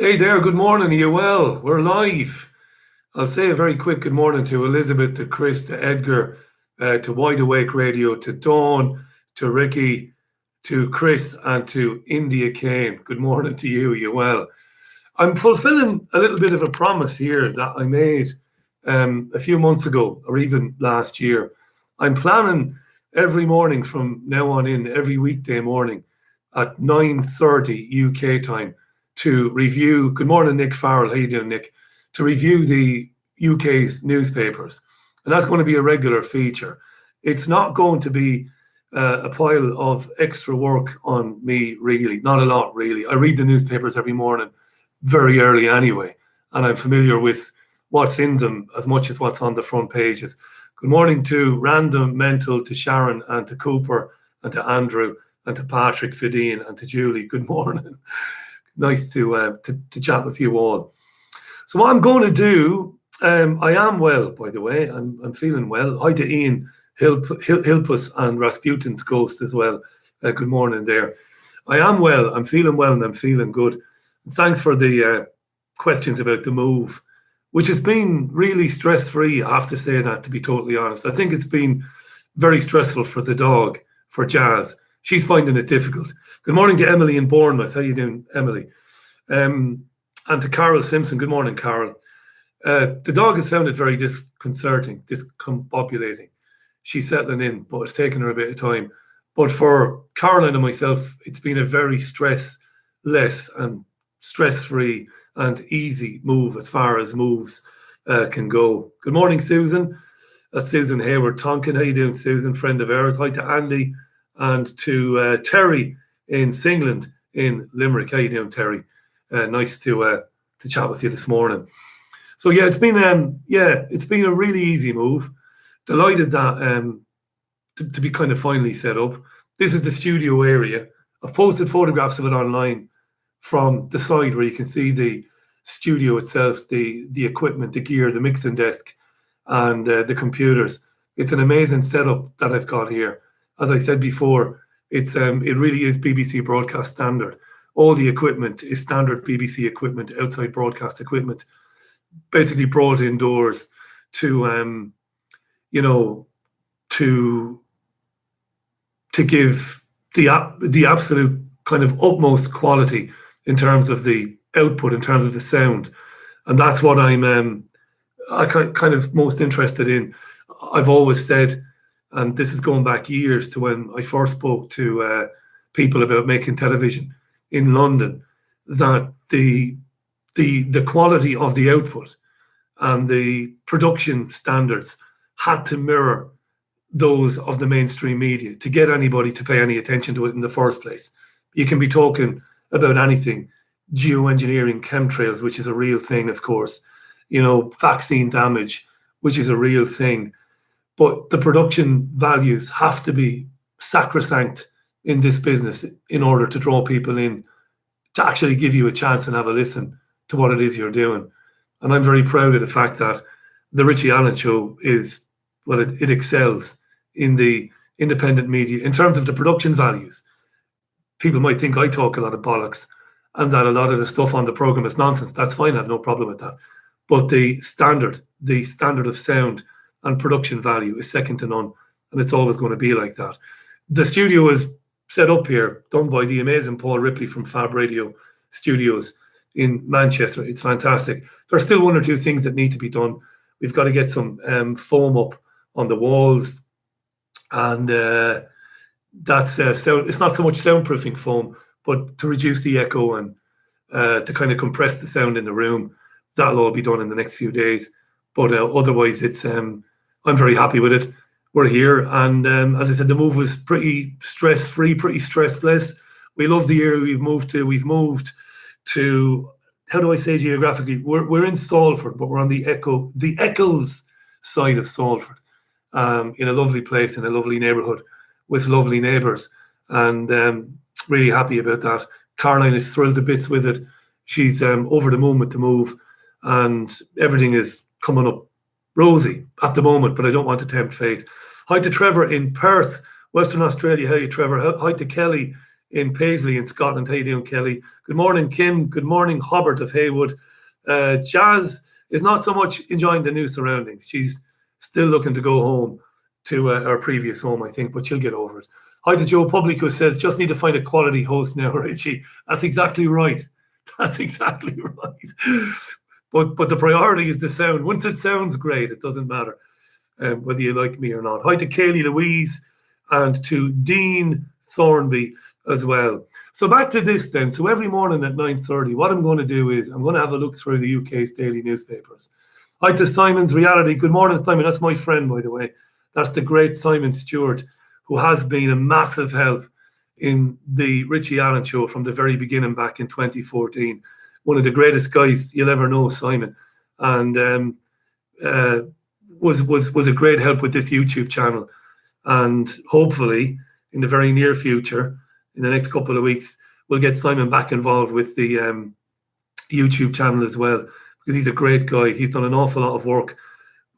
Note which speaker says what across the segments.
Speaker 1: Hey there, good morning. Are you well? We're live. I'll say a very quick good morning to Elizabeth, to Chris, to Edgar, to Wide Awake Radio, to Dawn, to Ricky, to Chris, and to India Kane. Good morning to you. Are you well? I'm fulfilling a little bit of a promise here that I made a few months ago, or even last year. I'm planning every morning from now on in, every weekday morning at 9:30 UK time, to review. Good morning, Nick Farrell. How you doing, Nick? To review the UK's newspapers, and that's going to be a regular feature. It's not going to be a pile of extra work on me, really. Not a lot, really. I read the newspapers every morning very early anyway, and I'm familiar with what's in them as much as what's on the front pages. Good morning to Random Mental, to Sharon, and to Cooper, and to Andrew, and to Patrick Fideen, and to Julie. Good morning. Nice to chat with you all. So what I'm going to do, I am well, by the way. I'm feeling well. Hi to Ian Hilpus and Rasputin's ghost as well. Good morning there. I am well. I'm feeling well, and I'm feeling good. And thanks for the questions about the move, which has been really stress-free. I have to say that, to be totally honest. I think it's been very stressful for the dog, for Jazz. She's finding it difficult. Good morning to Emily in Bournemouth. How you doing, Emily? And to Carol Simpson. Good morning, Carol. The dog has found it very disconcerting, discombobulating. She's settling in, but it's taken her a bit of time. But for Caroline and myself, it's been a very stressless and stress-free and easy move as far as moves can go. Good morning, Susan. That's Susan Hayward Tonkin. How you doing, Susan? Friend of ours. Hi to Andy and to Terry in Singland in Limerick. How you doing, Terry? Nice to chat with you this morning. So yeah, it's been a really easy move. Delighted that to be kind of finally set up. This is the studio area. I've posted photographs of it online from the side where you can see the studio itself, the equipment, the gear, the mixing desk, and the computers. It's an amazing setup that I've got here. As I said before, it really is BBC broadcast standard. All the equipment is standard BBC equipment, outside broadcast equipment, basically brought indoors to give the absolute kind of utmost quality in terms of the output, in terms of the sound. And that's what I'm kind of most interested in. I've always said, and this is going back years to when I first spoke to people about making television in London, that the quality of the output and the production standards had to mirror those of the mainstream media to get anybody to pay any attention to it in the first place. You can be talking about anything, geoengineering, chemtrails, which is a real thing, of course, vaccine damage, which is a real thing. But the production values have to be sacrosanct in this business in order to draw people in, to actually give you a chance and have a listen to what it is you're doing. And I'm very proud of the fact that the Richie Allen Show is, well, it excels in the independent media in terms of the production values. People might think I talk a lot of bollocks and that a lot of the stuff on the program is nonsense. That's fine. I have no problem with that. But the standard of sound and production value is second to none, and it's always going to be like that. The studio is set up here, done by the amazing Paul Ripley from Fab Radio Studios in Manchester. It's fantastic. There's still one or two things that need to be done. We've got to get some foam up on the walls, and that's sound. It's not so much soundproofing foam, but to reduce the echo and to kind of compress the sound in the room. That'll all be done in the next few days. But otherwise, it's I'm very happy with it. We're here, and as I said, the move was pretty stress-free, pretty stressless. We love the area we've moved to. We've moved to, how do I say geographically? We're in Salford, but we're on the Eccles side of Salford, in a lovely place, in a lovely neighbourhood with lovely neighbours, and really happy about that. Caroline is thrilled to bits with it. She's over the moon with the move, and everything is coming up rosy at the moment, but I don't want to tempt fate. Hi to Trevor in Perth, Western Australia. How are you, Trevor? Hi to Kelly in Paisley in Scotland. How you doing, Kelly? Good morning, Kim. Good morning, Hobart of Haywood. Jazz is not so much enjoying the new surroundings. She's still looking to go home to her previous home, I think, but she'll get over it. Hi to Joe Public, who says, just need to find a quality host now, Richie. That's exactly right. That's exactly right. But the priority is the sound. Once it sounds great, it doesn't matter whether you like me or not. Hi to Kaylee Louise and to Dean Thornby as well. So back to this then. So every morning at 9:30, what I'm going to do is I'm going to have a look through the UK's daily newspapers. Hi to Simon's Reality. Good morning, Simon. That's my friend, by the way. That's the great Simon Stewart, who has been a massive help in the Richie Allen Show from the very beginning back in 2014. One of the greatest guys you'll ever know, Simon. And was a great help with this YouTube channel. And hopefully, in the very near future, in the next couple of weeks, we'll get Simon back involved with the YouTube channel as well, because he's a great guy. He's done an awful lot of work,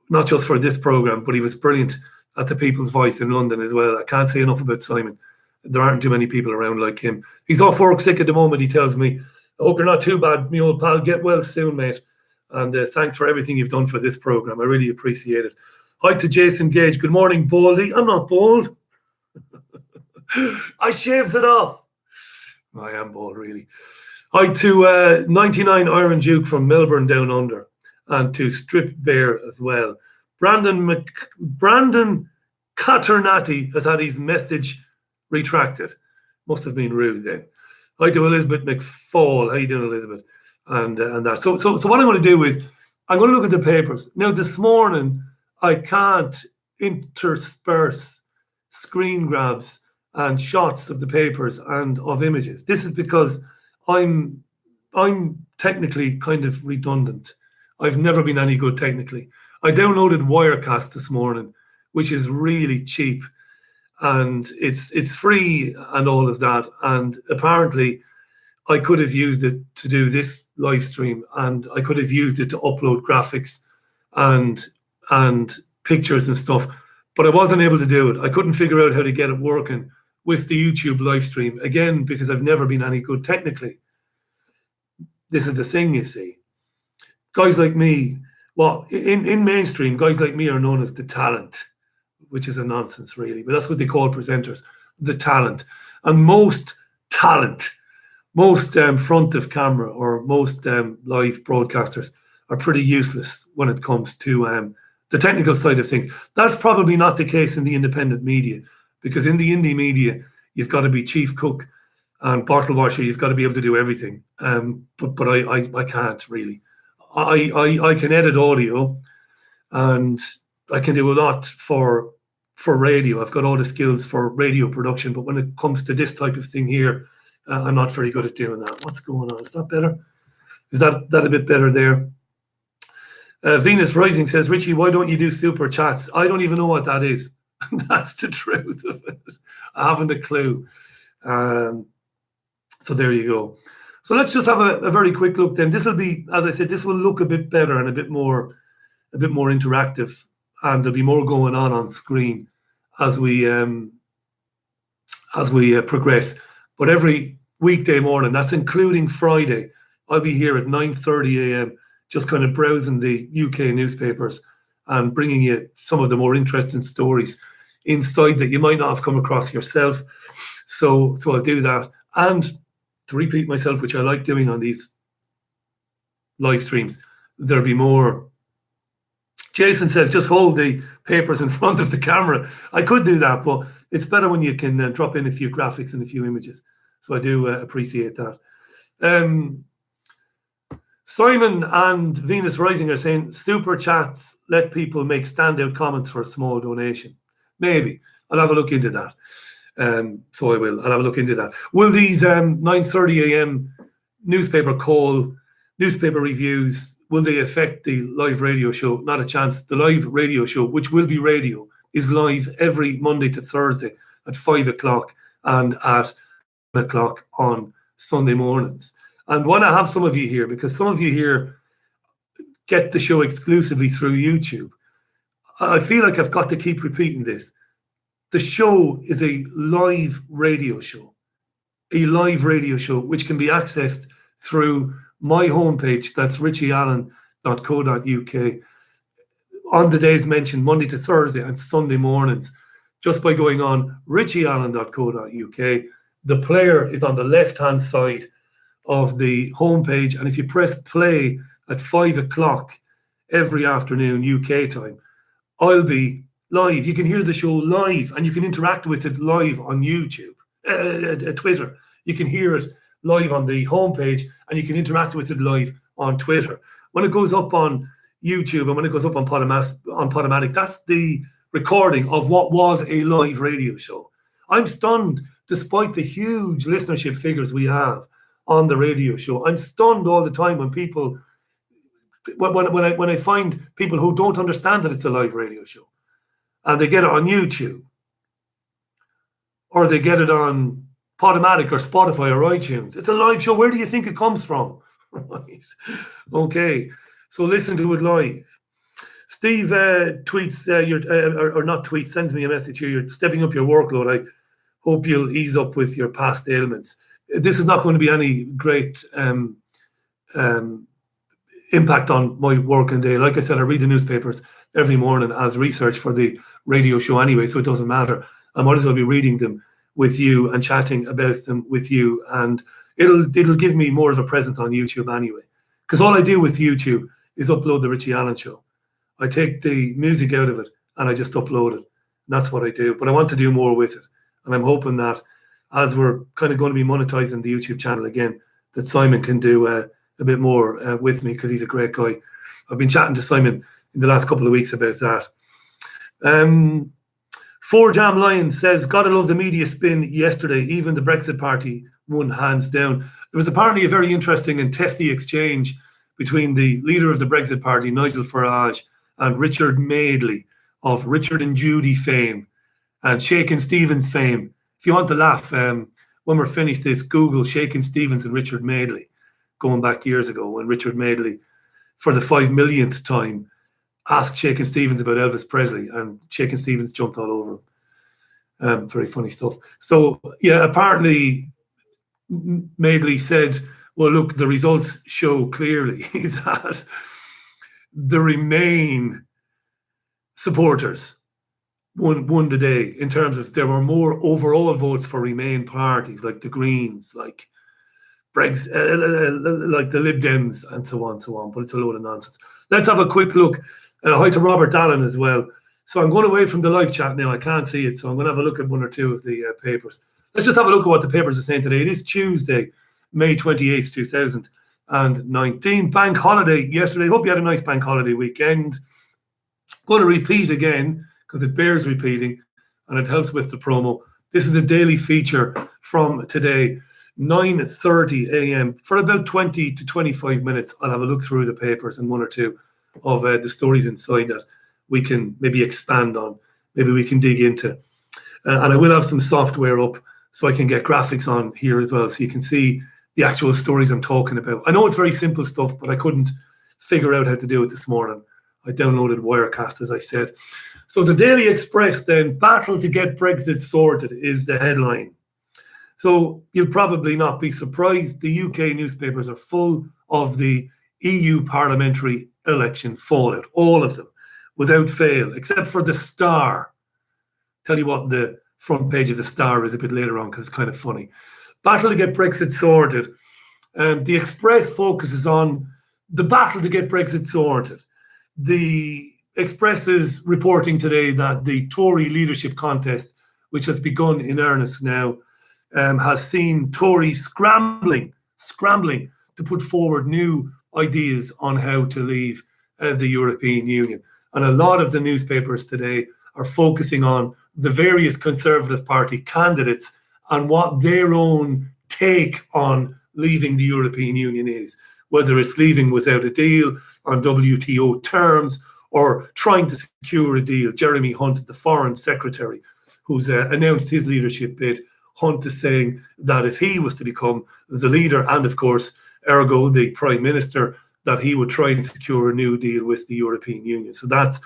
Speaker 1: not just for this program, but he was brilliant at the People's Voice in London as well. I can't say enough about Simon. There aren't too many people around like him. He's off work sick at the moment, he tells me. I hope you're not too bad, me old pal. Get well soon, mate. And thanks for everything you've done for this program. I really appreciate it. Hi to Jason Gage. Good morning, Baldy. I'm not bald. I shaves it off. I am bald, really. Hi to 99 Iron Duke from Melbourne Down Under, and to Strip Bear as well. Brandon Caternati has had his message retracted. Must have been rude then. Hi to Elizabeth McFall. How you doing, Elizabeth? And that. So what I'm going to do is I'm going to look at the papers. Now, this morning, I can't intersperse screen grabs and shots of the papers and of images. This is because I'm technically kind of redundant. I've never been any good technically. I downloaded Wirecast this morning, which is really cheap, and it's free and all of that. And apparently, I could have used it to do this live stream, and I could have used it to upload graphics and pictures and stuff, but I wasn't able to do it. I couldn't figure out how to get it working with the YouTube live stream, again, because I've never been any good technically. This is the thing, you see. Guys like me, well, in mainstream, guys like me are known as the talent, which is a nonsense, really, but that's what they call presenters, the talent. And most talent, most front of camera or most live broadcasters are pretty useless when it comes to the technical side of things. That's probably not the case in the independent media, because in the indie media, you've got to be chief cook and bottle washer. You've got to be able to do everything. But I can't really. I can edit audio, and I can do a lot for radio. I've got all the skills for radio production, but when it comes to this type of thing here, I'm not very good at doing that. What's going on? Is that better? Is that a bit better there? Venus Rising says, Richie, why don't you do super chats? I don't even know what that is. That's the truth of it. I haven't a clue. So there you go. So let's just have a very quick look then. This will be, as I said, this will look a bit better and a bit more interactive, and there'll be more going on screen as we progress. But every weekday morning, that's including Friday, I'll be here at 9:30 a.m. just kind of browsing the UK newspapers and bringing you some of the more interesting stories inside that you might not have come across yourself. So I'll do that. And to repeat myself, which I like doing on these live streams, there'll be more. Jason says, just hold the papers in front of the camera. I could do that, but it's better when you can drop in a few graphics and a few images. So I do appreciate that. Simon and Venus Rising are saying, super chats let people make standout comments for a small donation. Maybe. I'll have a look into that. So I will. I'll have a look into that. Will these 9:30 a.m. newspaper reviews, will they affect the live radio show? Not a chance. The live radio show, which will be radio, is live every Monday to Thursday at 5 o'clock and at 1 o'clock on Sunday mornings. And when I have some of you here, because some of you here get the show exclusively through YouTube, I feel like I've got to keep repeating this. The show is a live radio show. a live radio show, which can be accessed through my homepage. That's richieallen.co.uk. On the days mentioned, Monday to Thursday and Sunday mornings, just by going on richieallen.co.uk. The player is on the left-hand side of the homepage, and if you press play at 5 o'clock every afternoon UK time, I'll be live. You can hear the show live, and you can interact with it live on YouTube, Twitter. You can hear it live on the homepage, and you can interact with it live on Twitter. When it goes up on YouTube and when it goes up on Podomatic, that's the recording of what was a live radio show. I'm stunned, despite the huge listenership figures we have on the radio show. I'm stunned all the time when people, when I find people who don't understand that it's a live radio show, and they get it on YouTube, or they get it on Podomatic or Spotify or iTunes. It's a live show. Where do you think it comes from? Right. Okay. So listen to it live. Steve tweets, or not tweets, sends me a message here. You're stepping up your workload. I hope you'll ease up with your past ailments. This is not going to be any great impact on my working day. Like I said, I read the newspapers every morning as research for the radio show anyway, so it doesn't matter. I might as well be reading them with you and chatting about them with you, and it'll give me more of a presence on YouTube anyway. Because all I do with YouTube is upload the Richie Allen Show. I take the music out of it and I just upload it. And that's what I do. But I want to do more with it. And I'm hoping that as we're kind of going to be monetizing the YouTube channel again, that Simon can do a bit more with me, because he's a great guy. I've been chatting to Simon in the last couple of weeks about that. 4Jam Lions says, gotta love the media spin yesterday. Even the Brexit party won hands down. There was apparently a very interesting and testy exchange between the leader of the Brexit party, Nigel Farage, and Richard Madeley of Richard and Judy fame and Shakin' Stevens fame. If you want to laugh, when we're finished this, Google Shakin' Stevens and Richard Madeley, going back years ago when Richard Madeley, for the 5 millionth time, asked Shakin' Stevens about Elvis Presley, and Shakin' Stevens jumped all over him. Very funny stuff. So, yeah, apparently Madeley said, well, look, the results show clearly that the Remain supporters won the day, in terms of there were more overall votes for Remain parties, like the Greens, like Brexit, like the Lib Dems, and so on, but it's a load of nonsense. Let's have a quick look. Hi to Robert Allen as well. So I'm going away from the live chat now. I can't see it, so I'm going to have a look at one or two of the papers. Let's just have a look at what the papers are saying today. It is Tuesday, May 28th, 2019. Bank holiday yesterday. Hope you had a nice bank holiday weekend. Going to repeat again, because it bears repeating and it helps with the promo. This is a daily feature from today, 9:30 a.m. For about 20 to 25 minutes, I'll have a look through the papers and one or two of the stories inside that we can maybe expand on, maybe we can dig into. And I will have some software up so I can get graphics on here as well, so you can see the actual stories I'm talking about. I know it's very simple stuff, but I couldn't figure out how to do it this morning. I downloaded Wirecast, as I said. So the Daily Express then, battle to get Brexit sorted, is the headline. So you'll probably not be surprised. The UK newspapers are full of the EU parliamentary election fallout, all of them, without fail, except for the Star. Tell you what the front page of the Star is a bit later on, because it's kind of funny. Battle to get Brexit sorted. The Express focuses on the battle to get Brexit sorted. The Express is reporting today that the Tory leadership contest, which has begun in earnest now, has seen Tories scrambling to put forward new ideas on how to leave the European Union. And a lot of the newspapers today are focusing on the various Conservative Party candidates and what their own take on leaving the European Union is, whether it's leaving without a deal on WTO terms or trying to secure a deal. Jeremy Hunt, the Foreign Secretary, who's announced his leadership bid, Hunt is saying that if he was to become the leader and, of course, ergo the Prime Minister, that he would try and secure a new deal with the European Union. So that's,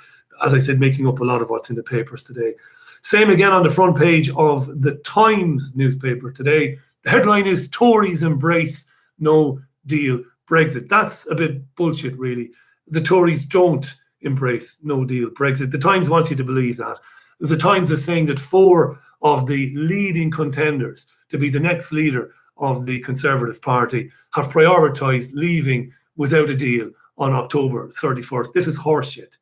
Speaker 1: as I said, making up a lot of what's in the papers today. Same again on the front page of the Times newspaper today. The headline is Tories embrace no deal Brexit. That's a bit bullshit, really. The Tories don't embrace no deal Brexit. The Times wants you to believe that. The Times is saying that 4 of the leading contenders to be the next leader of the Conservative Party have prioritised leaving without a deal on October 31st. This is horseshit.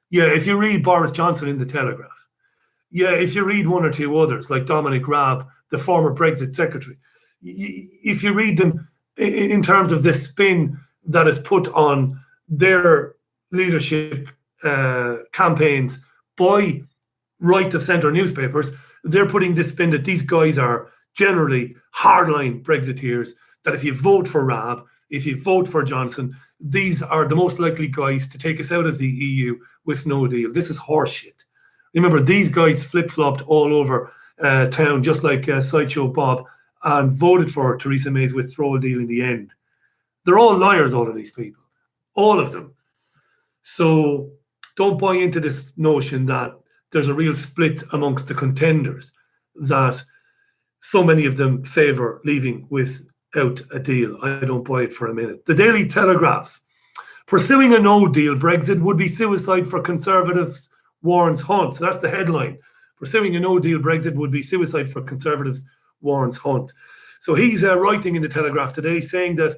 Speaker 1: Yeah, if you read Boris Johnson in the Telegraph, yeah, if you read one or two others, like Dominic Raab, the former Brexit secretary, if you read them in terms of the spin that is put on their leadership campaigns by right of centre newspapers, they're putting this spin that these guys are generally hardline Brexiteers, that if you vote for Raab, if you vote for Johnson, these are the most likely guys to take us out of the EU with no deal. This is horseshit. Remember, these guys flip-flopped all over town, just like Sideshow Bob, and voted for Theresa May's withdrawal deal in the end. They're all liars, all of these people. All of them. So don't buy into this notion that there's a real split amongst the contenders, that so many of them favour leaving without a deal. I don't buy it for a minute. The Daily Telegraph. Pursuing a no-deal Brexit would be suicide for Conservatives, warns Hunt. So that's the headline. Pursuing a no-deal Brexit would be suicide for Conservatives, warns Hunt. So he's writing in the Telegraph today saying that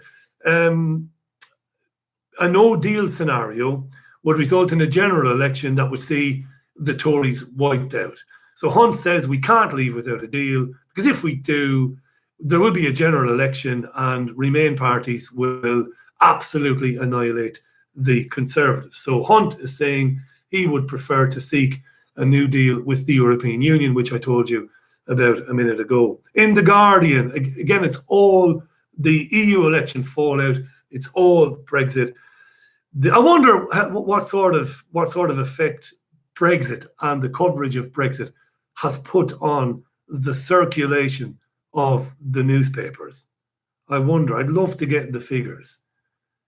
Speaker 1: a no-deal scenario would result in a general election that would see the Tories wiped out. So Hunt says we can't leave without a deal, because if we do, there will be a general election and Remain parties will absolutely annihilate the Conservatives. So Hunt is saying he would prefer to seek a new deal with the European Union, which I told you about a minute ago. In The Guardian, again, it's all the EU election fallout. It's all Brexit. I wonder what sort of effect Brexit and the coverage of Brexit has put on the circulation of the newspapers. I wonder. I'd love to get the figures.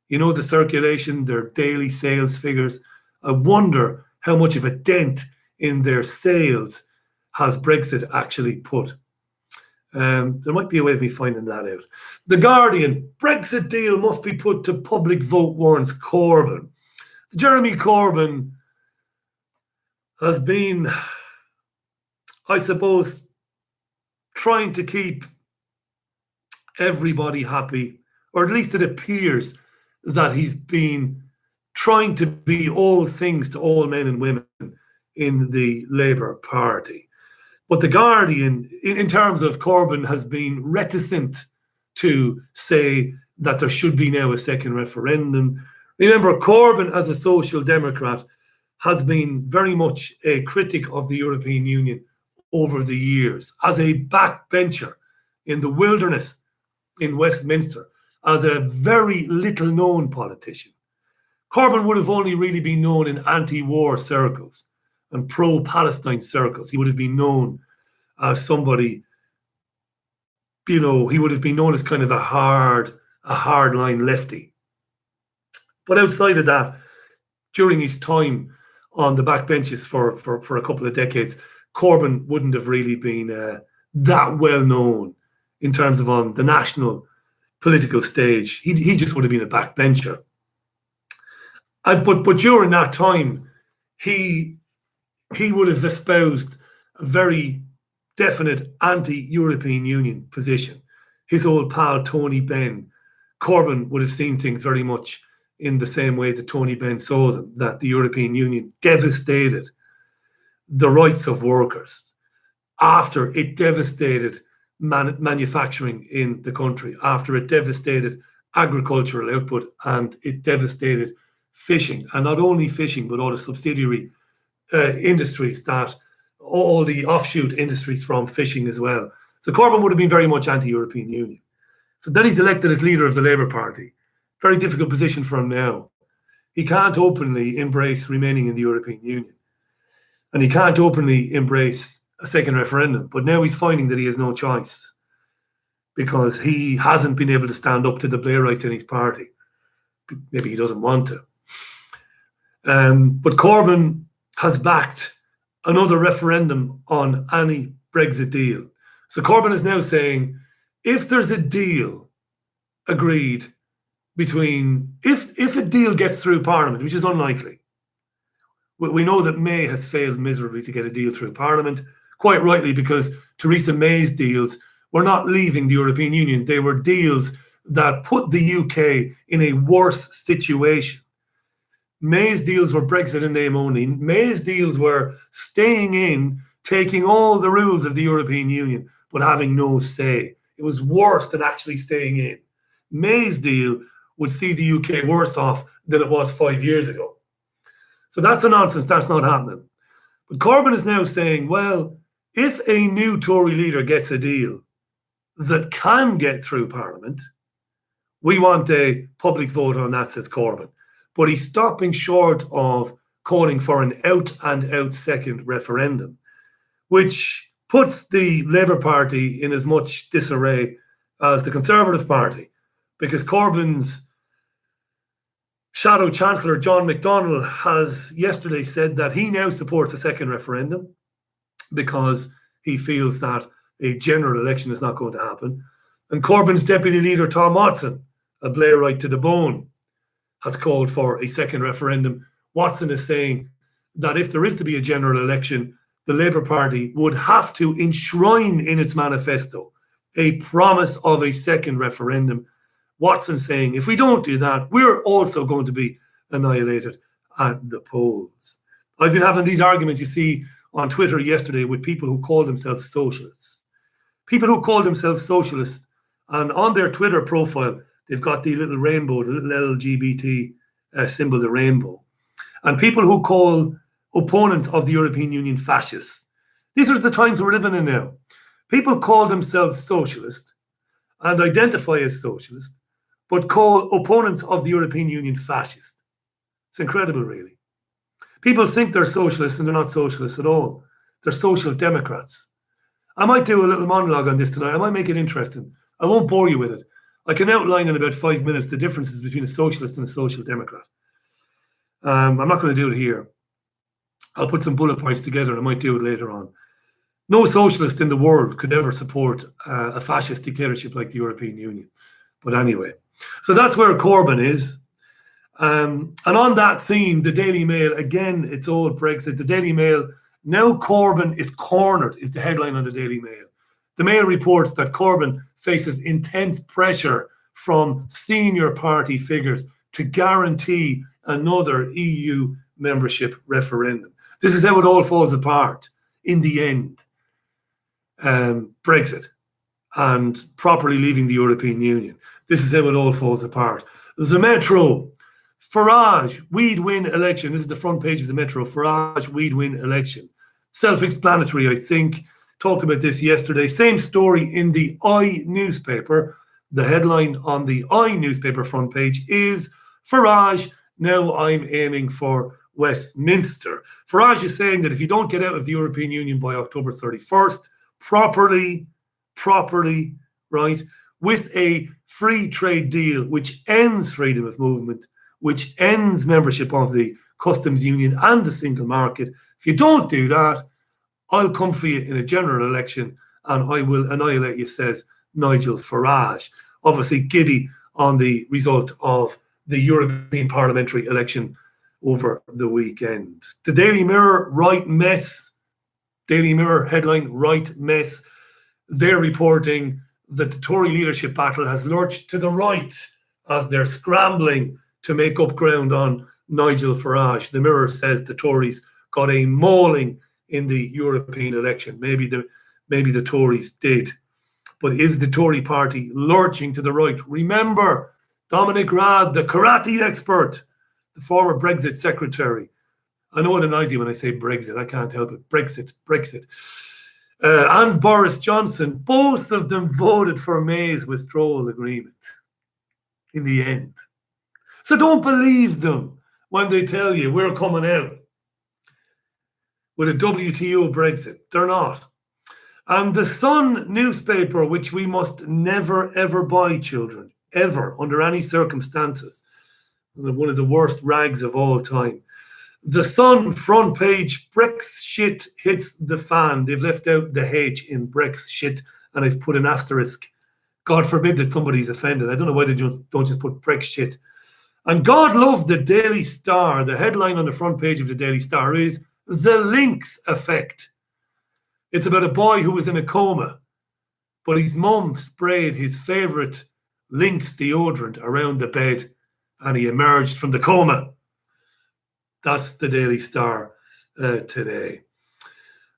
Speaker 1: You know, the circulation, their daily sales figures. I wonder how much of a dent in their sales has Brexit actually put. There might be a way of me finding that out. The Guardian, Brexit deal must be put to public vote, warns Corbyn. So Jeremy Corbyn has been, I suppose, trying to keep everybody happy, or at least it appears that he's been trying to be all things to all men and women in the Labour Party. But The Guardian, in terms of Corbyn, has been reticent to say that there should be now a second referendum. Remember, Corbyn, as a Social Democrat, has been very much a critic of the European Union over the years, as a backbencher in the wilderness in Westminster, as a very little-known politician. Corbyn would have only really been known in anti-war circles and pro-Palestine circles. He would have been known as somebody, you know, he would have been known as kind of a hardline lefty. But outside of that, during his time on the backbenches for a couple of decades, Corbyn wouldn't have really been that well known in terms of on the national political stage. He just would have been a backbencher. But during that time, he would have espoused a very definite anti-European Union position. His old pal Tony Benn, Corbyn would have seen things very much in the same way that Tony Benn saw them, that the European Union devastated the rights of workers after it devastated manufacturing in the country, after it devastated agricultural output, and it devastated fishing, and not only fishing, but all the subsidiary industries, that all the offshoot industries from fishing as well. So Corbyn would have been very much anti-European Union. So then he's elected as leader of the Labour Party. Very difficult position for him now. He can't openly embrace remaining in the European Union. And he can't openly embrace a second referendum. But now he's finding that he has no choice, because he hasn't been able to stand up to the Blairites in his party. Maybe he doesn't want to. But Corbyn has backed another referendum on any Brexit deal. So Corbyn is now saying if there's a deal agreed between, if a deal gets through Parliament, which is unlikely, we know that May has failed miserably to get a deal through Parliament, quite rightly, because Theresa May's deals were not leaving the European Union. They were deals that put the UK in a worse situation. May's deals were Brexit in name only. May's deals were staying in, taking all the rules of the European Union, but having no say. It was worse than actually staying in. May's deal would see the UK worse off than it was 5 years ago. So that's a nonsense. That's not happening. But Corbyn is now saying, well, if a new Tory leader gets a deal that can get through Parliament, we want a public vote on that, says Corbyn. But he's stopping short of calling for an out-and-out second referendum, which puts the Labour Party in as much disarray as the Conservative Party, because Corbyn's Shadow Chancellor John McDonnell has yesterday said that he now supports a second referendum because he feels that a general election is not going to happen. And Corbyn's Deputy Leader Tom Watson, a Blairite to the bone, has called for a second referendum. Watson is saying that if there is to be a general election, the Labour Party would have to enshrine in its manifesto a promise of a second referendum. Watson saying, if we don't do that, we're also going to be annihilated at the polls. I've been having these arguments, you see, on Twitter yesterday with people who call themselves socialists. People who call themselves socialists, and on their Twitter profile, they've got the little rainbow, the little LGBT symbol, the rainbow. And people who call opponents of the European Union fascists. These are the times we're living in now. People call themselves socialist and identify as socialist, but call opponents of the European Union fascist. It's incredible, really. People think they're socialists and they're not socialists at all. They're social democrats. I might do a little monologue on this tonight. I might make it interesting. I won't bore you with it. I can outline in about 5 minutes the differences between a socialist and a social democrat. I'm not going to do it here. I'll put some bullet points together and I might do it later on. No socialist in the world could ever support a fascist dictatorship like the European Union. But anyway, so that's where Corbyn is. And on that theme, the Daily Mail, again, it's all Brexit. The Daily Mail, now Corbyn is cornered, is the headline on the Daily Mail. The Mail reports that Corbyn faces intense pressure from senior party figures to guarantee another EU membership referendum. This is how it all falls apart in the end. Brexit and properly leaving the European Union. This is how it all falls apart. The Metro, Farage, we'd win election. This is the front page of the Metro. Farage, we'd win election. Self-explanatory, I think. Talked about this yesterday. Same story in the I newspaper. The headline on the I newspaper front page is Farage, now I'm aiming for Westminster. Farage is saying that if you don't get out of the European Union by October 31st, properly, right, with a free trade deal which ends freedom of movement, which ends membership of the customs union and the single market, if you don't do that, I'll come for you in a general election and I will annihilate you, says Nigel Farage. Obviously giddy on the result of the European parliamentary election over the weekend. The Daily Mirror, right mess. Daily Mirror headline, right mess. They're reporting that the Tory leadership battle has lurched to the right as they're scrambling to make up ground on Nigel Farage. The Mirror says the Tories got a mauling in the European election. Maybe the Tories did. But is the Tory party lurching to the right? Remember, Dominic Raab, the karate expert, the former Brexit secretary. I know it annoys you when I say Brexit. I can't help it. Brexit. And Boris Johnson, both of them voted for May's withdrawal agreement in the end. So don't believe them when they tell you we're coming out with a WTO Brexit. They're not. And the Sun newspaper, which we must never, ever buy, children, ever, under any circumstances, one of the worst rags of all time. The Sun front page, Brexit hits the fan. They've left out the H in Brexit and I've put an asterisk God forbid that somebody's offended. I don't know why they don't just put prick shit. And God love the Daily Star. The headline on the front page of the Daily Star is The Lynx Effect. It's about a boy who was in a coma, but his mum sprayed his favourite Lynx deodorant around the bed and he emerged from the coma. That's the Daily Star today.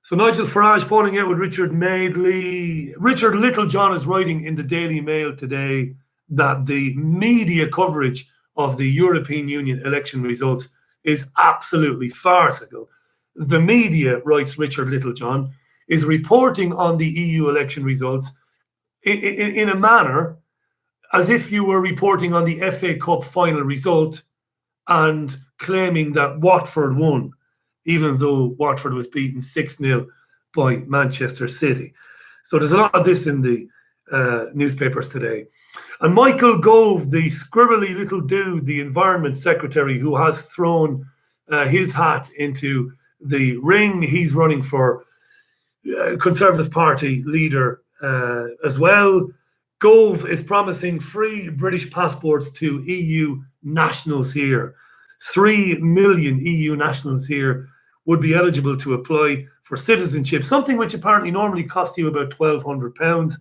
Speaker 1: So Nigel Farage falling out with Richard Madeley. Richard Littlejohn is writing in the Daily Mail today that the media coverage of the European Union election results is absolutely farcical. The media, writes Richard Littlejohn, is reporting on the EU election results in a manner as if you were reporting on the FA Cup final result and claiming that Watford won, even though Watford was beaten 6-0 by Manchester City. So there's a lot of this in the newspapers today. And Michael Gove, the scribbly little dude, the Environment Secretary, who has thrown his hat into the ring, he's running for Conservative Party leader as well. Gove is promising free British passports to EU nationals here. 3 million EU nationals here would be eligible to apply for citizenship, something which apparently normally costs you about £1,200.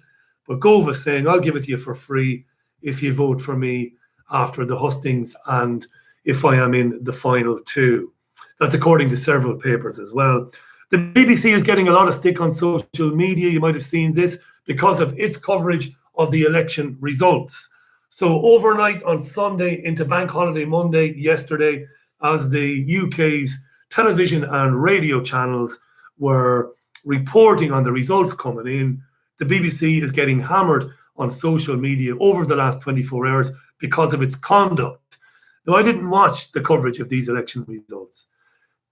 Speaker 1: But Gove is saying, I'll give it to you for free if you vote for me after the hustings and if I am in the final two. That's according to several papers as well. The BBC is getting a lot of stick on social media. You might have seen this because of its coverage of the election results. So overnight on Sunday into Bank Holiday Monday yesterday, as the UK's television and radio channels were reporting on the results coming in, the BBC is getting hammered on social media over the last 24 hours because of its conduct. Now, I didn't watch the coverage of these election results.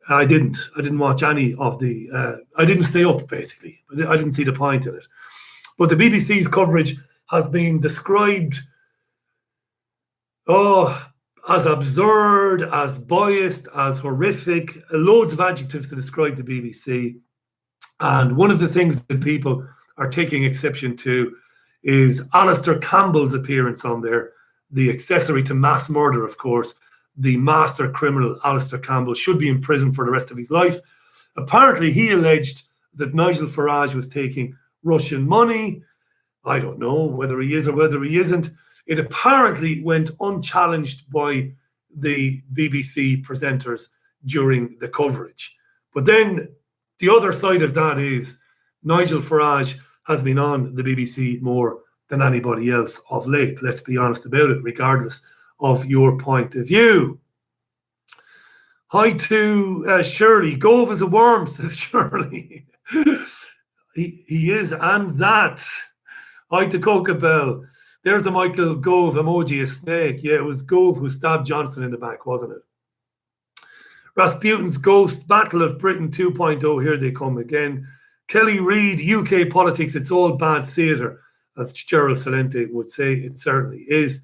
Speaker 1: I didn't watch any of the, I didn't stay up, basically. I didn't see the point in it. But the BBC's coverage has been described as absurd, as biased, as horrific, loads of adjectives to describe the BBC. And one of the things that people are taking exception to is Alistair Campbell's appearance on there, the accessory to mass murder, of course. The master criminal, Alistair Campbell, should be in prison for the rest of his life. Apparently, he alleged that Nigel Farage was taking Russian money. I don't know whether he is or whether he isn't. It apparently went unchallenged by the BBC presenters during the coverage. But then the other side of that is Nigel Farage has been on the BBC more than anybody else of late. Let's be honest about it, regardless of your point of view. Hi to Shirley. Gove is a worm, says Shirley. he is, and that. Hi to Coca Bell. There's a Michael Gove emoji, a snake. Yeah, it was Gove who stabbed Johnson in the back, wasn't it? Rasputin's Ghost, Battle of Britain 2.0. Here they come again. Kelly Reid, UK politics, it's all bad theatre, as Gerald Salente would say. It certainly is.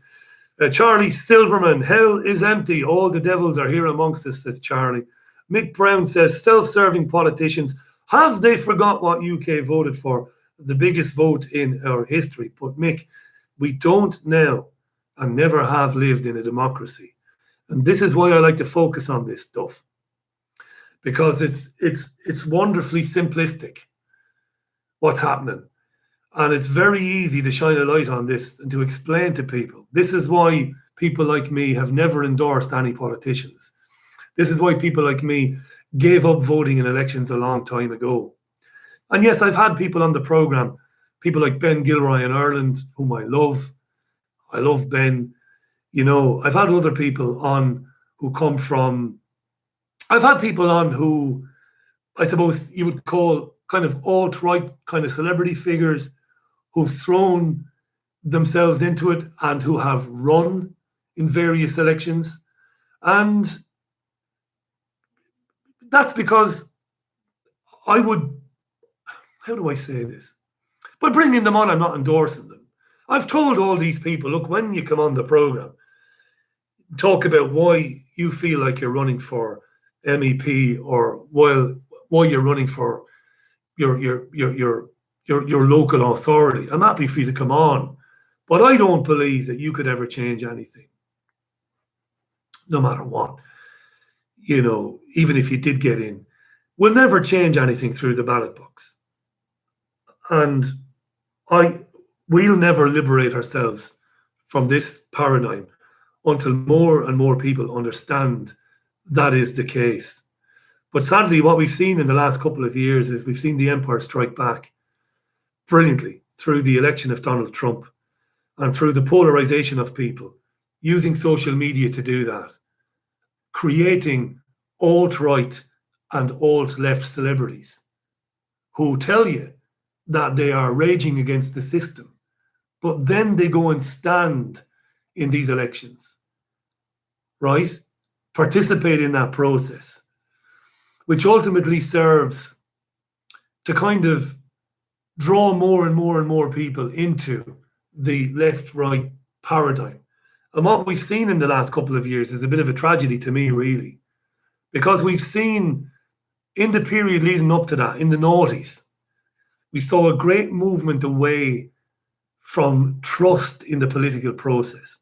Speaker 1: Charlie Silverman, hell is empty. All the devils are here amongst us, says Charlie. Mick Brown says, self-serving politicians, have they forgot what UK voted for? The biggest vote in our history. But Mick, we don't now and never have lived in a democracy. And this is why I like to focus on this stuff. Because it's wonderfully simplistic what's happening. And it's very easy to shine a light on this and to explain to people. This is why people like me have never endorsed any politicians. This is why people like me gave up voting in elections a long time ago. And yes, I've had people on the program, people like Ben Gilroy in Ireland, whom I love. I love Ben. You know, I've had other people on who come from, I've had people on who I suppose you would call kind of alt-right kind of celebrity figures who've thrown themselves into it and who have run in various elections. And that's because I would, how do I say this? By bringing them on, I'm not endorsing them. I've told all these people, look, when you come on the program, talk about why you feel like you're running for MEP or why you're running for your local authority. I'm happy for you to come on But I don't believe that you could ever change anything, no matter what. You know, even if you did get in, we'll never change anything through the ballot box. And we'll never liberate ourselves from this paradigm until more and more people understand that is the case. But sadly, what we've seen in the last couple of years is we've seen the empire strike back brilliantly through the election of Donald Trump and through the polarization of people, using social media to do that, creating alt-right and alt-left celebrities who tell you that they are raging against the system, but then they go and stand in these elections, right? Participate in that process, which ultimately serves to kind of draw more and more and more people into the left-right paradigm. And what we've seen in the last couple of years is a bit of a tragedy to me, really, because we've seen in the period leading up to that, in the noughties, we saw a great movement away from trust in the political process.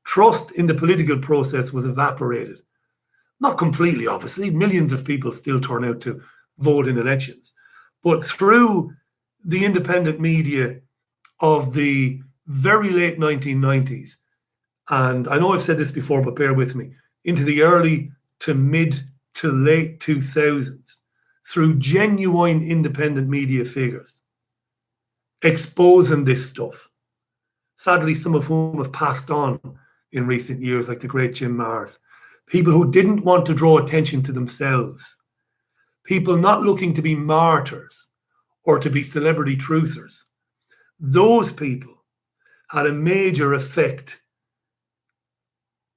Speaker 1: Trust in the political process was evaporated. Not completely, obviously. Millions of people still turn out to vote in elections. But through the independent media of the very late 1990s, and I know I've said this before, but bear with me, into the early to mid to late 2000s, through genuine independent media figures, exposing this stuff. Sadly, some of whom have passed on in recent years, like the great Jim Marrs. People who didn't want to draw attention to themselves. People not looking to be martyrs or to be celebrity truthers. Those people had a major effect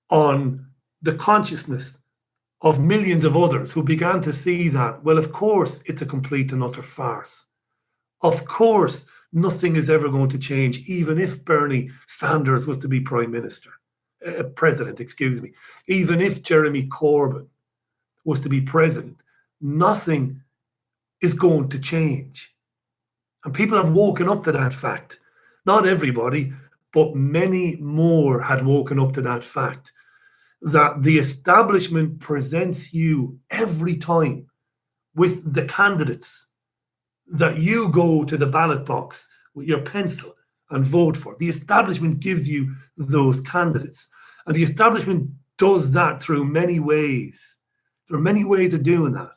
Speaker 1: on the consciousness of millions of others who began to see that, well, of course, it's a complete and utter farce. Of course, nothing is ever going to change, even if Bernie Sanders was to be president, even if Jeremy Corbyn was to be president, nothing is going to change. And people have woken up to that fact. Not everybody, but many more had woken up to that fact, that the establishment presents you every time with the candidates that you go to the ballot box with your pencil and vote for. The establishment gives you those candidates. And the establishment does that through many ways. There are many ways of doing that.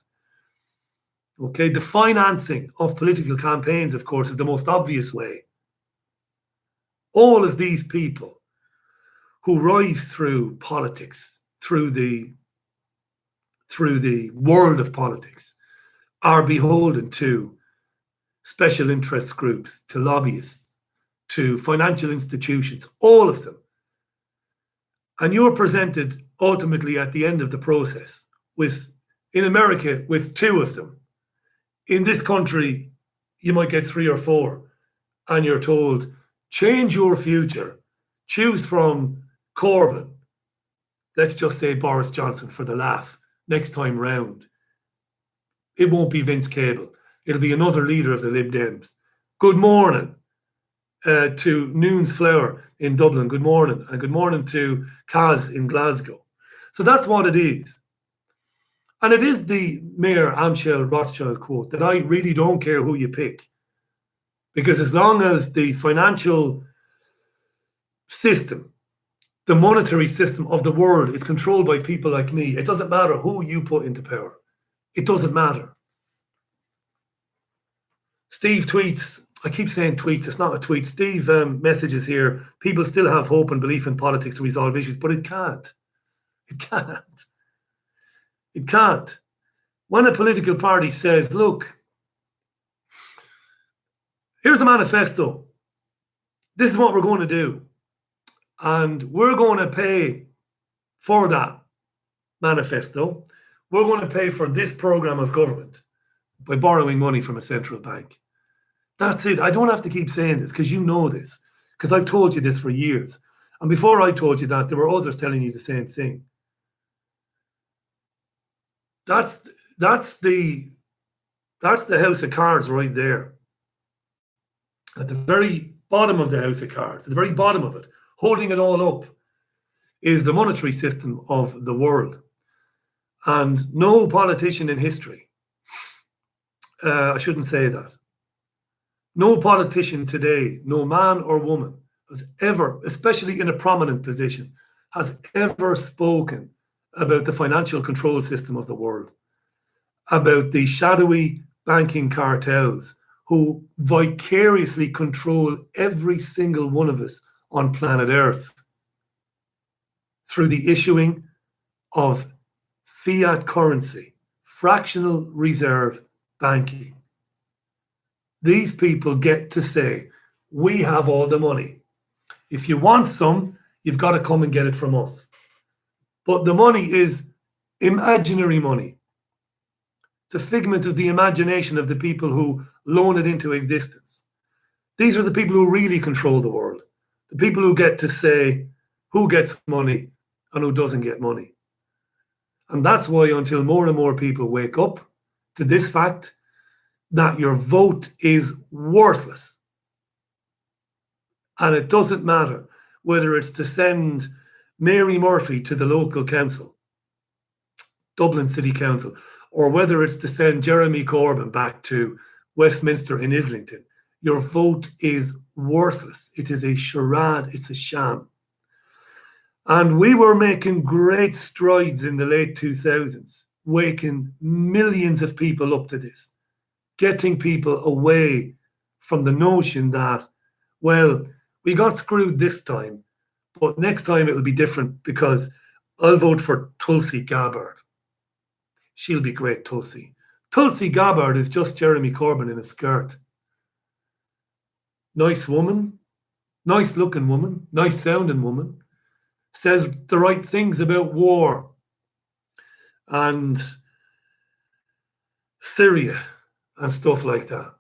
Speaker 1: Okay, the financing of political campaigns, of course, is the most obvious way. All of these people who rise through politics, through the world of politics, are beholden to special interest groups, to lobbyists, to financial institutions, all of them. And you're presented ultimately at the end of the process with, in America, with 2 of them. In this country, you might get 3 or 4, and you're told, change your future, choose from Corbyn, let's just say Boris Johnson for the laugh, next time round. It won't be Vince Cable. It'll be another leader of the Lib Dems. Good morning to Noons Flower in Dublin. Good morning. And good morning to Kaz in Glasgow. So that's what it is. And it is the Mayor Amschel Rothschild quote that I really don't care who you pick. Because as long as the financial system, the monetary system of the world is controlled by people like me, it doesn't matter who you put into power. It doesn't matter. Steve tweets, I keep saying tweets, it's not a tweet. Steve messages here, people still have hope and belief in politics to resolve issues, but it can't. It can't. It can't. When a political party says, look, here's a manifesto. This is what we're going to do. And we're going to pay for that manifesto. We're going to pay for this program of government by borrowing money from a central bank. That's it. I don't have to keep saying this because you know this, because I've told you this for years. And before I told you that, there were others telling you the same thing. That's the house of cards right there. At the very bottom of the house of cards, at the very bottom of it, holding it all up, is the monetary system of the world. And no politician in history, I shouldn't say that, no politician today, no man or woman, has ever, especially in a prominent position, has ever spoken about the financial control system of the world, about the shadowy banking cartels who vicariously control every single one of us on planet Earth through the issuing of fiat currency, fractional reserve banking. These people get to say, we have all the money. If you want some, you've got to come and get it from us. But the money is imaginary money. It's a figment of the imagination of the people who loan it into existence. These are the people who really control the world. The people who get to say who gets money and who doesn't get money. And that's why until more and more people wake up to this fact that your vote is worthless. And it doesn't matter whether it's to send Mary Murphy to the local council, Dublin City Council, or whether it's to send Jeremy Corbyn back to Westminster in Islington. Your vote is worthless. It is a charade. It's a sham. And we were making great strides in the late 2000s, waking millions of people up to this, getting people away from the notion that, well, we got screwed this time, but next time it'll be different because I'll vote for Tulsi Gabbard. She'll be great, Tulsi. Tulsi Gabbard is just Jeremy Corbyn in a skirt. Nice woman, nice looking woman, nice sounding woman, says the right things about war and Syria and stuff like that.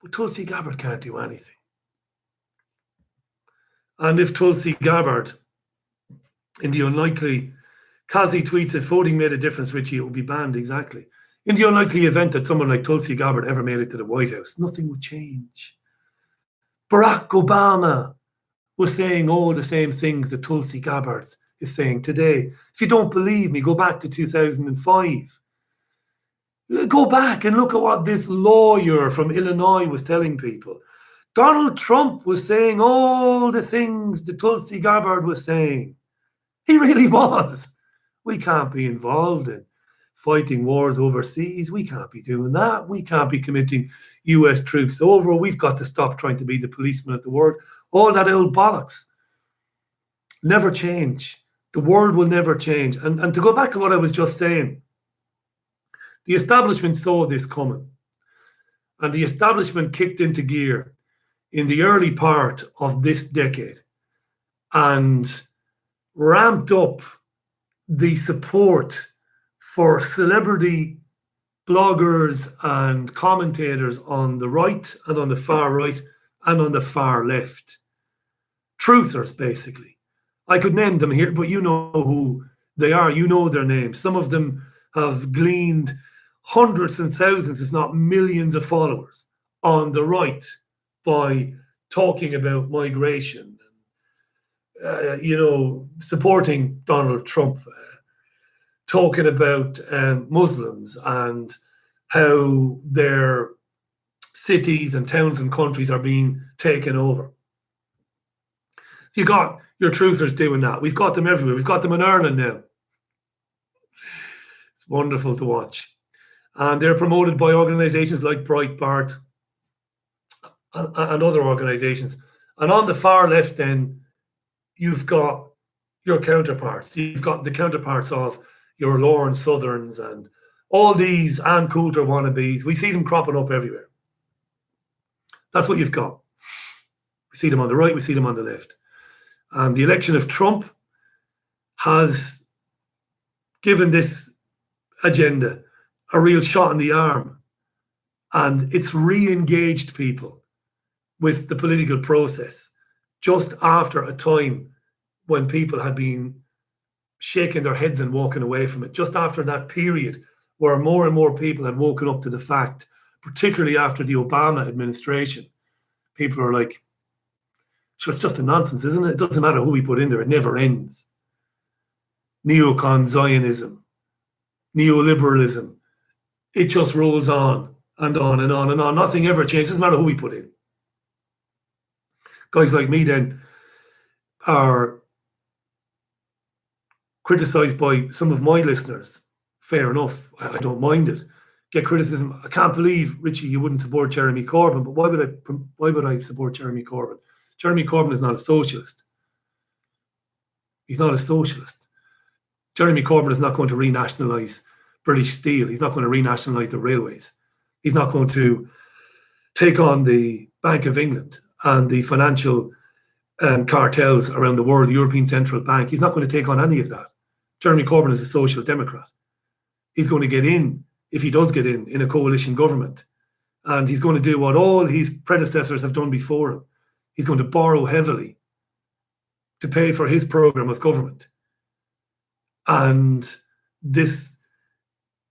Speaker 1: But Tulsi Gabbard can't do anything. And if Tulsi Gabbard, in the unlikely, Kazi tweets if voting made a difference, Richie, it would be banned, exactly. In the unlikely event that someone like Tulsi Gabbard ever made it to the White House, nothing would change. Barack Obama was saying all the same things that Tulsi Gabbard is saying today. If you don't believe me, go back to 2005. Go back and look at what this lawyer from Illinois was telling people. Donald Trump was saying all the things that Tulsi Gabbard was saying. He really was. We can't be involved in fighting wars overseas. We can't be doing that. We can't be committing US troops over. We've got to stop trying to be the policeman of the world. All that old bollocks. Never change. The world will never change. And to go back to what I was just saying, the establishment saw this coming. And the establishment kicked into gear in the early part of this decade and ramped up the support for celebrity bloggers and commentators on the right and on the far right and on the far left. Truthers, basically. I could name them here, but you know who they are. You know their names. Some of them have gleaned hundreds and thousands, if not millions of followers on the right by talking about migration, supporting Donald Trump, talking about Muslims and how their cities and towns and countries are being taken over. So you got your truthers doing that. We've got them everywhere. We've got them in Ireland now. It's wonderful to watch. And they're promoted by organizations like Breitbart and other organizations. And on the far left then, you've got your counterparts. You've got the counterparts of your Lawrence Southerns and all these Ann Coulter wannabes. We see them cropping up everywhere. That's what you've got. We see them on the right, we see them on the left. And the election of Trump has given this agenda a real shot in the arm. And it's re-engaged people with the political process just after a time when people had been shaking their heads and walking away from it. Just after that period where more and more people had woken up to the fact, particularly after the Obama administration, people are like, sure, it's just a nonsense, isn't it? It doesn't matter who we put in there. It never ends. Neocon Zionism, neoliberalism, it just rolls on and on and on and on. Nothing ever changes. It doesn't matter who we put in. Guys like me then are criticised by some of my listeners. Fair enough. I don't mind it. Get criticism. I can't believe, Richie, you wouldn't support Jeremy Corbyn. But why would I support Jeremy Corbyn? Jeremy Corbyn is not a socialist. He's not a socialist. Jeremy Corbyn is not going to renationalise British Steel. He's not going to renationalise the railways. He's not going to take on the Bank of England and the financial cartels around the world, the European Central Bank. He's not going to take on any of that. Jeremy Corbyn is a social democrat. He's going to get in, if he does get in a coalition government. And he's going to do what all his predecessors have done before him. He's going to borrow heavily to pay for his programme of government. And this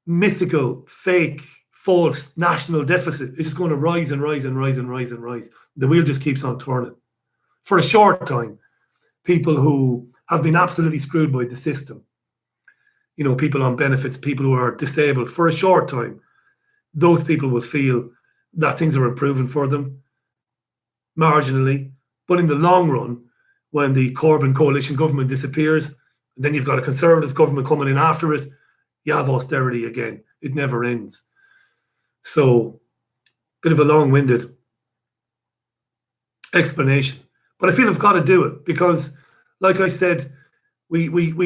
Speaker 1: mythical, fake, false national deficit is just going to rise and rise and rise and rise and rise. The wheel just keeps on turning. For a short time, people who have been absolutely screwed by the system, you know, people on benefits, people who are disabled, for a short time, those people will feel that things are improving for them marginally. But in the long run, when the Corbyn coalition government disappears, then you've got a Conservative government coming in after it, you have austerity again. It never ends. So, bit of a long-winded explanation. But I feel I've got to do it because, like I said, we reached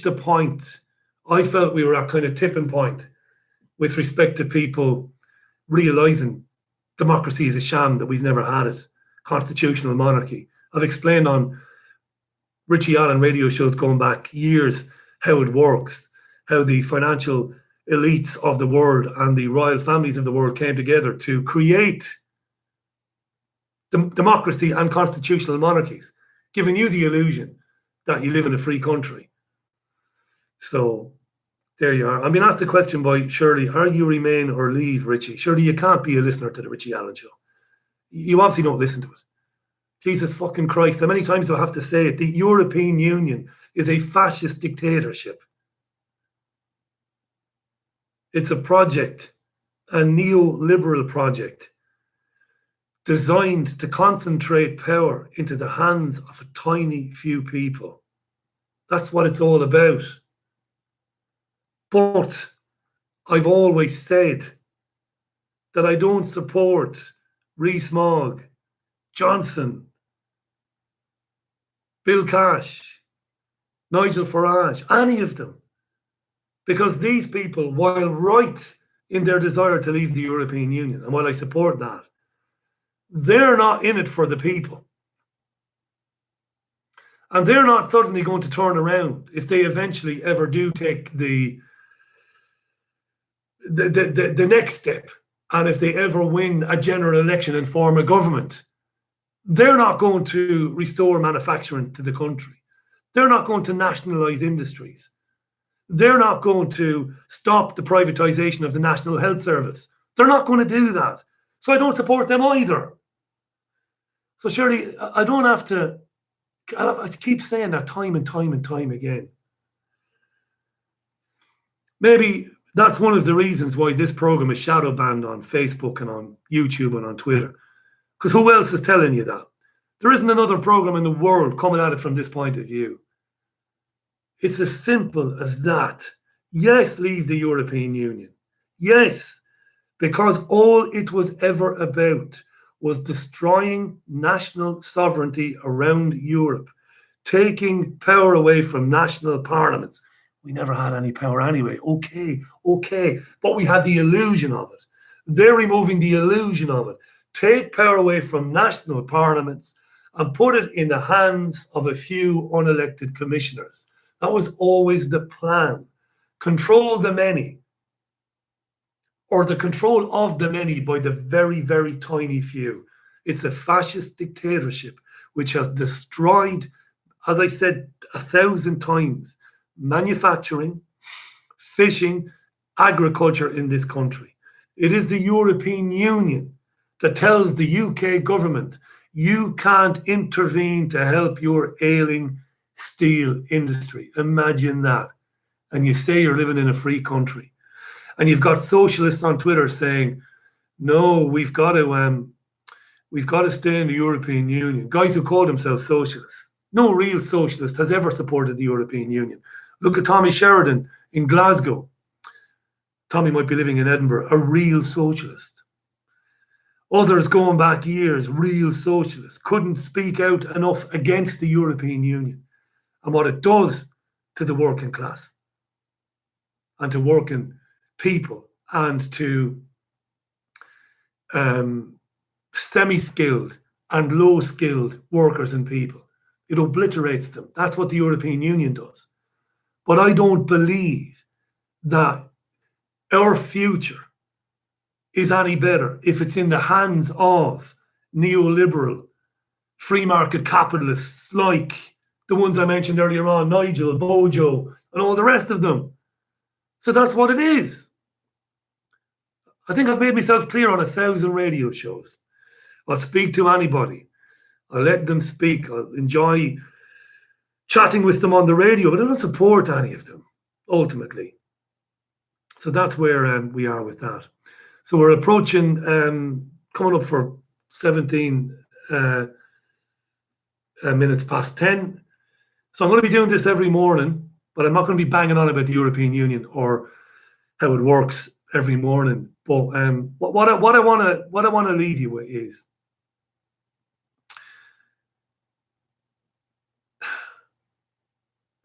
Speaker 1: a point. I felt we were at kind of tipping point with respect to people realising democracy is a sham, that we've never had it. Constitutional monarchy. I've explained on Richie Allen radio shows going back years how it works, how the financial elites of the world and the royal families of the world came together to create democracy and constitutional monarchies, giving you the illusion that you live in a free country. So there you are. I'm being asked a question by Shirley, are you remain or leave, Richie? Shirley, you can't be a listener to the Richie Allen Show. You obviously don't listen to it. Jesus fucking Christ, how many times do I have to say it? The European Union is a fascist dictatorship. It's a project, a neoliberal project, designed to concentrate power into the hands of a tiny few people. That's what it's all about. But I've always said that I don't support Rees-Mogg, Johnson, Bill Cash, Nigel Farage, any of them. Because these people, while right in their desire to leave the European Union, and while I support that, they're not in it for the people. And they're not suddenly going to turn around if they eventually ever do take the next step. And if they ever win a general election and form a government, they're not going to restore manufacturing to the country. They're not going to nationalise industries. They're not going to stop the privatisation of the National Health Service. They're not going to do that. So I don't support them either. So surely I don't have to, I keep saying that time and time and time again. Maybe that's one of the reasons why this program is shadow banned on Facebook and on YouTube and on Twitter. Because who else is telling you that? There isn't another program in the world coming at it from this point of view. It's as simple as that. Yes, leave the European Union. Yes, because all it was ever about was destroying national sovereignty around Europe, taking power away from national parliaments. We never had any power anyway. Okay. But we had the illusion of it. They're removing the illusion of it. Take power away from national parliaments and put it in the hands of a few unelected commissioners. That was always the plan. Control the many, or the control of the many by the very, very tiny few. It's a fascist dictatorship which has destroyed, as I said 1,000 times, manufacturing, fishing, agriculture in this country. It is the European Union that tells the UK government you can't intervene to help your ailing steel industry. Imagine that. And you say you're living in a free country. And you've got socialists on Twitter saying, no, we've got to stay in the European Union. Guys who call themselves socialists. No real socialist has ever supported the European Union. Look at Tommy Sheridan in Glasgow. Tommy might be living in Edinburgh, a real socialist. Others going back years, real socialists, couldn't speak out enough against the European Union and what it does to the working class and to working people and to semi-skilled and low-skilled workers and people. It obliterates them. That's what the European Union does. But I don't believe that our future is any better if it's in the hands of neoliberal free market capitalists like the ones I mentioned earlier on, Nigel, Bojo, and all the rest of them. So that's what it is. I think I've made myself clear on 1,000 radio shows. I'll speak to anybody. I'll let them speak. I'll enjoy chatting with them on the radio, but I don't support any of them, ultimately. So that's where we are with that. So we're approaching, coming up for 17 minutes past 10. So I'm going to be doing this every morning, but I'm not going to be banging on about the European Union or how it works every morning. But what I want to leave you with is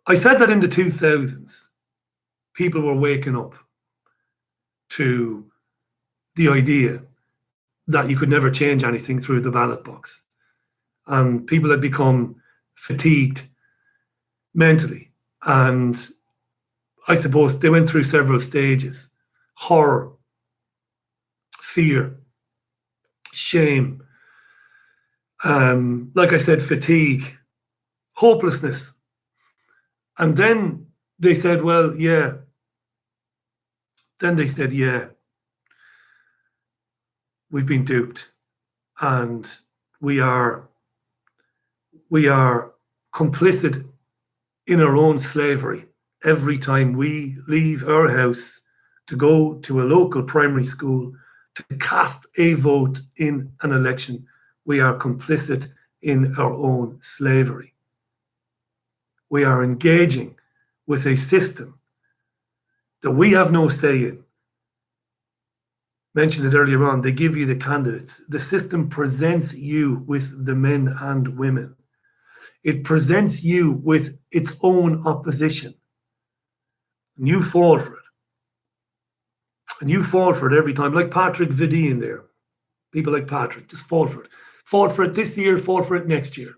Speaker 1: I said that in the 2000s, people were waking up to the idea that you could never change anything through the ballot box. And people had become fatigued mentally. And I suppose they went through several stages: horror, fear, shame, like I said, fatigue, hopelessness. And then they said, well, yeah. Then they said, yeah, we've been duped, and we are complicit in our own slavery. Every time we leave our house to go to a local primary school to cast a vote in an election, we are complicit in our own slavery. We are engaging with a system that we have no say in. Mentioned it earlier on, they give you the candidates. The system presents you with the men and women. It presents you with its own opposition. And you fall for it. And you fall for it every time, like Patrick Viddy in there. People like Patrick, just fall for it. Fall for it this year, fall for it next year.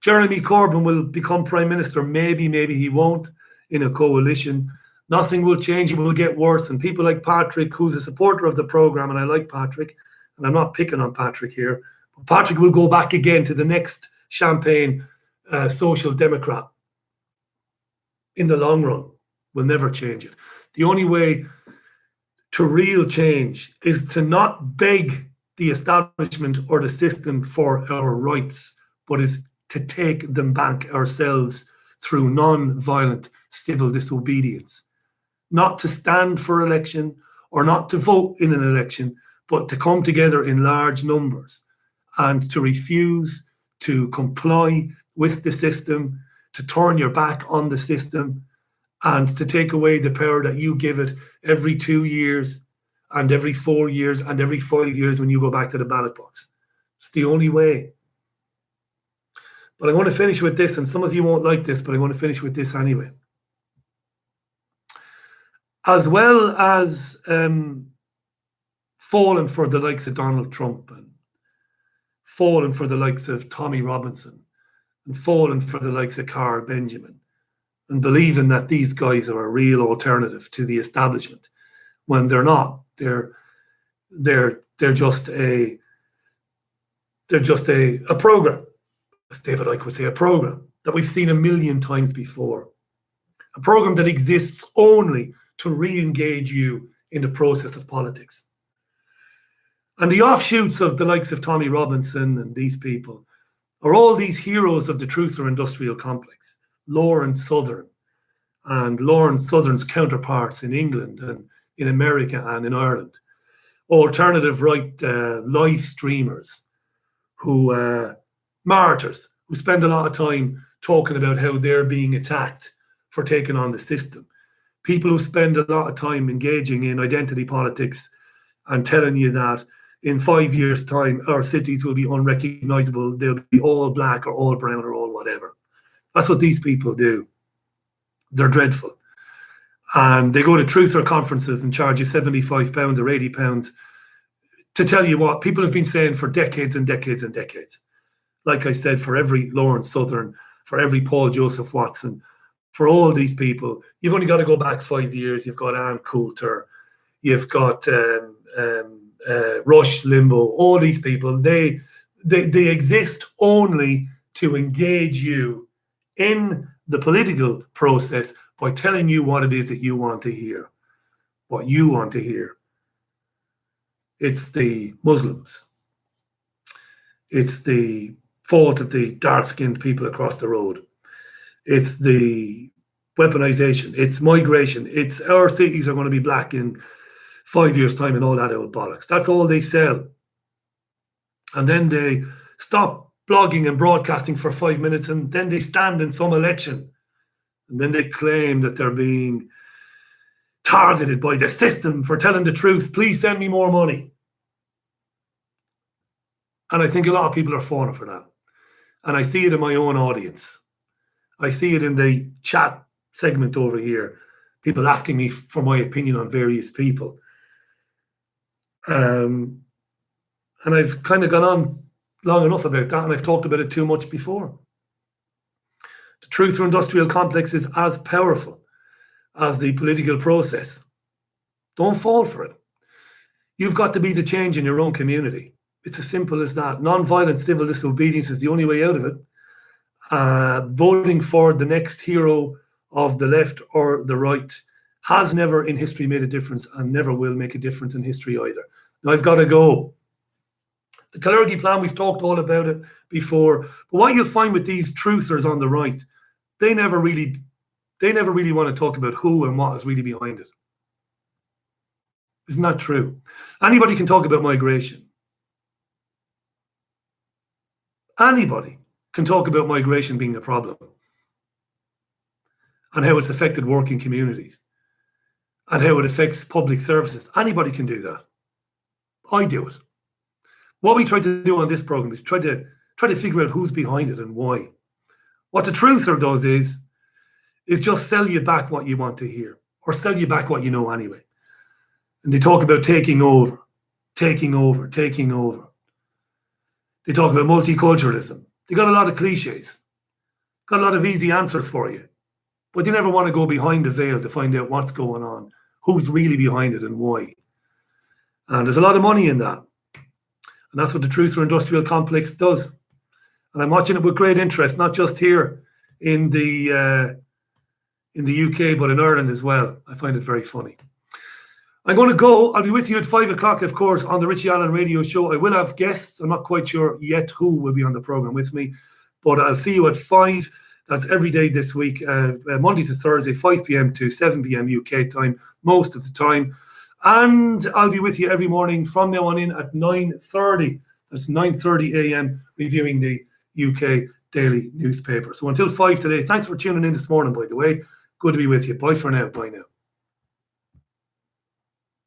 Speaker 1: Jeremy Corbyn will become Prime Minister. Maybe he won't, in a coalition. Nothing will change. It will get worse. And people like Patrick, who's a supporter of the programme, and I like Patrick, and I'm not picking on Patrick here, but Patrick will go back again to the next Champagne Social Democrat. In the long run, will never change it. The only way to real change is to not beg the establishment or the system for our rights, but is to take them back ourselves through non-violent civil disobedience. Not to stand for election or not to vote in an election, but to come together in large numbers and to refuse to comply with the system, to turn your back on the system, and to take away the power that you give it every 2 years and every 4 years and every 5 years when you go back to the ballot box. It's the only way. But I want to finish with this, and some of you won't like this, but I want to finish with this anyway. As well as falling for the likes of Donald Trump and falling for the likes of Tommy Robinson and falling for the likes of Carl Benjamin and believing that these guys are a real alternative to the establishment, when they're not. They're just a program. As David Icke would say, a program that we've seen a million times before. A program that exists only to re-engage you in the process of politics. And the offshoots of the likes of Tommy Robinson and these people are all these heroes of the truther industrial complex, Lawrence Southern and Lawrence Southern's counterparts in England and in America and in Ireland, alternative right live streamers who, martyrs, who spend a lot of time talking about how they're being attacked for taking on the system. People who spend a lot of time engaging in identity politics and telling you that in 5 years' time, our cities will be unrecognizable. They'll be all black or all brown or all whatever. That's what these people do. They're dreadful. And they go to truther conferences and charge you £75 or £80 to tell you what people have been saying for decades and decades and decades. Like I said, for every Lawrence Southern, for every Paul Joseph Watson, for all these people, you've only got to go back 5 years. You've got Ann Coulter, you've got Rush Limbaugh, all these people. They exist only to engage you in the political process by telling you what it is that you want to hear, what you want to hear. It's the Muslims. It's the fault of the dark-skinned people across the road. It's the weaponization. It's migration. It's our cities are going to be black in 5 years' time and all that old bollocks. That's all they sell. And then they stop blogging and broadcasting for 5 minutes, and then they stand in some election. And then they claim that they're being targeted by the system for telling the truth. Please send me more money. And I think a lot of people are falling for that. And I see it in my own audience. I see it in the chat segment over here. People asking me for my opinion on various people. And I've kind of gone on long enough about that, and I've talked about it too much before. The truther industrial complex is as powerful as the political process. Don't fall for it. You've got to be the change in your own community. It's as simple as that. Non-violent civil disobedience is the only way out of it. Voting for the next hero of the left or the right has never in history made a difference and never will make a difference in history either. Now I've got to go. The Calergy plan, we've talked all about it before. But what you'll find with these truthers on the right, they never really want to talk about who and what is really behind it. Isn't that true? Anybody can talk about migration. Anybody can talk about migration being a problem and how it's affected working communities and how it affects public services. Anybody can do that. I do it. What we try to do on this program is try to figure out who's behind it and why. What the truther does is just sell you back what you want to hear, or sell you back what you know anyway. And they talk about taking over, taking over, taking over. They talk about multiculturalism. They got a lot of cliches, got a lot of easy answers for you, but they never want to go behind the veil to find out what's going on, who's really behind it and why. And there's a lot of money in that. And that's what the truther industrial complex does. And I'm watching it with great interest, not just here in the UK, but in Ireland as well. I find it very funny. I'm going to go. I'll be with you at 5 o'clock, of course, on the Richie Allen Radio Show. I will have guests. I'm not quite sure yet who will be on the program with me, but I'll see you at 5. That's every day this week, Monday to Thursday, 5 p.m. to 7 p.m. UK time, most of the time. And I'll be with you every morning from now on in at 9:30. That's 9:30 a.m. reviewing the UK daily newspaper. So until 5 today, thanks for tuning in this morning, by the way. Good to be with you. Bye for now. Bye now.